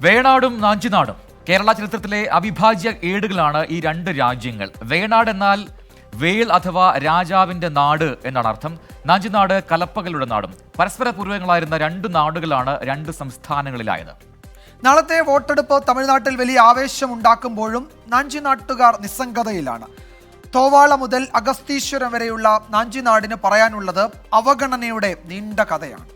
വേണാടും നാഞ്ചിനാടും കേരള ചരിത്രത്തിലെ അവിഭാജ്യ ഏടുകളാണ് ഈ രണ്ട് രാജ്യങ്ങൾ. വേണാട് എന്നാൽ വേൾ അഥവാ രാജാവിന്റെ നാട് എന്നാണ് അർത്ഥം. നാഞ്ചിനാട് കലപ്പകളുടെ നാടും. പരസ്പര പൂർവ്വങ്ങളായിരുന്ന രണ്ട് നാടുകളാണ് രണ്ട് സംസ്ഥാനങ്ങളിലായത്. നാളത്തെ വോട്ടെടുപ്പ് തമിഴ്നാട്ടിൽ വലിയ ആവേശമുണ്ടാക്കുമ്പോഴും നാഞ്ചിനാട്ടുകാർ നിസ്സംഗതയിലാണ്. തോവാള മുതൽ അഗസ്തീശ്വരം വരെയുള്ള നാഞ്ചിനാടിന് പറയാനുള്ളത് അവഗണനയുടെ നീണ്ട കഥയാണ്.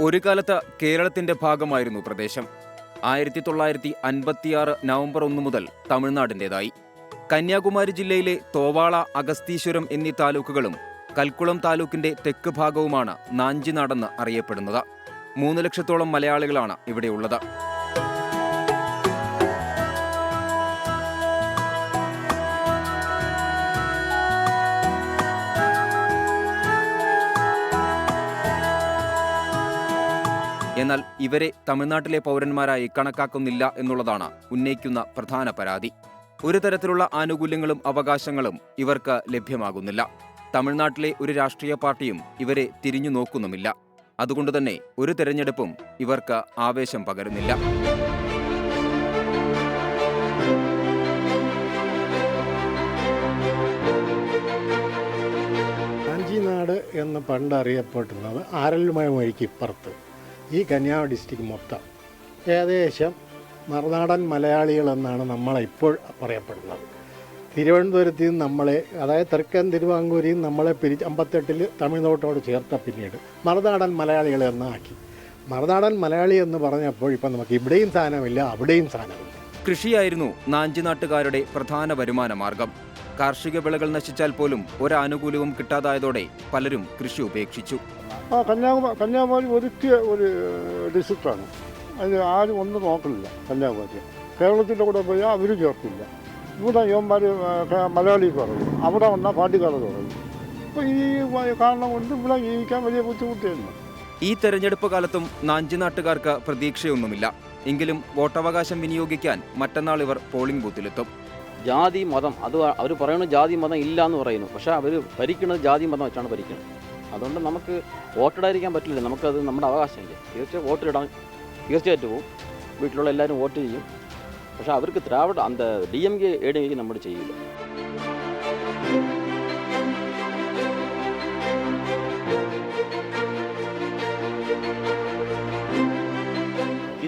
ഒരു കാലത്ത് കേരളത്തിന്റെ ഭാഗമായിരുന്നു പ്രദേശം. 1956 നവംബർ 1 മുതൽ തമിഴ്നാടിൻ്റെതായി. കന്യാകുമാരി ജില്ലയിലെ തോവാള, അഗസ്തീശ്വരം എന്നീ താലൂക്കുകളും കൽക്കുളം താലൂക്കിന്റെ തെക്ക് ഭാഗവുമാണ് നാഞ്ചിനാടെന്ന് അറിയപ്പെടുന്നത്. 3 ലക്ഷത്തോളം മലയാളികളാണ് ഇവിടെയുള്ളത്. എന്നാൽ ഇവരെ തമിഴ്നാട്ടിലെ പൗരന്മാരായി കണക്കാക്കുന്നില്ല എന്നുള്ളതാണ് ഉന്നയിക്കുന്ന പ്രധാന പരാതി. ഒരു തരത്തിലുള്ള ആനുകൂല്യങ്ങളും അവകാശങ്ങളും ഇവർക്ക് ലഭ്യമാകുന്നില്ല. തമിഴ്നാട്ടിലെ ഒരു രാഷ്ട്രീയ പാർട്ടിയും ഇവരെ തിരിഞ്ഞു നോക്കുന്നുമില്ല. അതുകൊണ്ടുതന്നെ ഒരു തെരഞ്ഞെടുപ്പും ഇവർക്ക് ആവേശം പകരുന്നില്ല. നാഞ്ചിനാട് എന്ന് പണ്ട് അറിയപ്പെട്ടിരുന്നത് ആരൽമഴ വഴിക്ക് ഇപ്പുറത്ത് ഈ കന്യാകുമാരി ഡിസ്ട്രിക്ട് മൊത്തം ഏകദേശം മറുനാടൻ മലയാളികളെന്നാണ് നമ്മളെ ഇപ്പോൾ പറയപ്പെടുന്നത്. തിരുവനന്തപുരത്ത് നിന്ന് നമ്മളെ, അതായത് തെക്കൻ തിരുവാങ്കൂരിൽ നിന്ന് നമ്മളെ 58 തമിഴ്നാട്ടോട് ചേർത്ത പിന്നീട് മറുനാടൻ മലയാളികളെ എന്നാക്കി. മറുനാടൻ മലയാളി എന്ന് പറഞ്ഞപ്പോൾ ഇപ്പം നമുക്ക് ഇവിടെയും സ്ഥാനമില്ല, അവിടെയും സ്ഥാനമില്ല. കൃഷിയായിരുന്നു നാഞ്ചിനാട്ടുകാരുടെ പ്രധാന വരുമാന മാർഗം. കാർഷിക വിളകൾ നശിച്ചാൽ പോലും ഒരാനുകൂല്യവും കിട്ടാതായതോടെ പലരും കൃഷി ഉപേക്ഷിച്ചു. കന്യാകുമാരി ഒതുക്കിയ ഒരു ഡിസ്ട്രിക്റ്റാണ്. അതിന് ആരും ഒന്നും നോക്കലില്ല. കന്യാകുമാരി കേരളത്തിൻ്റെ കൂടെ പോയാൽ അവർ ചേർക്കില്ല. ഇവിടെ യുവന്മാർ മലയാളി പറയും, അവിടെ വന്നാൽ പാട്ടിക്കാർ പറയും. അപ്പോൾ ഈ കാരണം കൊണ്ട് ഇവിടെ ജീവിക്കാൻ വലിയ ബുദ്ധിമുട്ടായിരുന്നു. ഈ തെരഞ്ഞെടുപ്പ് കാലത്തും നാഞ്ചിനാട്ടുകാർക്ക് പ്രതീക്ഷയൊന്നുമില്ല. എങ്കിലും വോട്ടവകാശം വിനിയോഗിക്കാൻ മറ്റന്നാൾ ഇവർ പോളിംഗ് ബൂത്തിലെത്തും. ജാതി മതം അത് അവർ പറയുന്നത് ജാതി മതം ഇല്ല എന്ന് പറയുന്നു. പക്ഷേ അവർ ഭരിക്കുന്നത് ജാതി മതം വെച്ചാണ് ഭരിക്കുന്നത്. അതുകൊണ്ട് നമുക്ക് വോട്ടിടാതിരിക്കാൻ പറ്റില്ല. നമുക്കത് നമ്മുടെ അവകാശമില്ല. തീർച്ചയായും വോട്ടിടാൻ തീർച്ചയായിട്ടും പോവും. വീട്ടിലുള്ള എല്ലാവരും വോട്ട് ചെയ്യും. പക്ഷേ അവർക്ക് அந்த DMK ADMK നമ്മൾ ചെയ്യില്ല.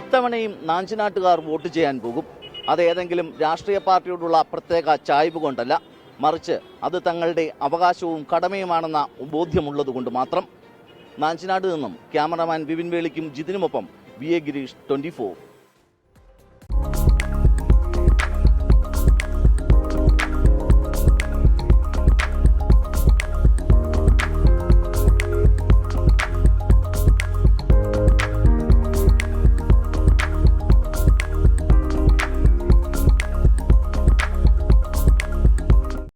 ഇത്തവണയും നാഞ്ചിനാട്ടുകാർ വോട്ട് ചെയ്യാൻ പോകും. അത് ഏതെങ്കിലും രാഷ്ട്രീയ പാർട്ടിയോടുള്ള പ്രത്യേക ചായ്വ് കൊണ്ടല്ല, മറിച്ച് അത് തങ്ങളുടെ അവകാശവും കടമയുമാണെന്ന ബോധ്യമുള്ളതുകൊണ്ട് മാത്രം. നാഞ്ചിനാട് നിന്നും ക്യാമറമാൻ വിപിൻ വേളിക്കും ജിതിനുമൊപ്പം VA ഗിരീഷ്, 24.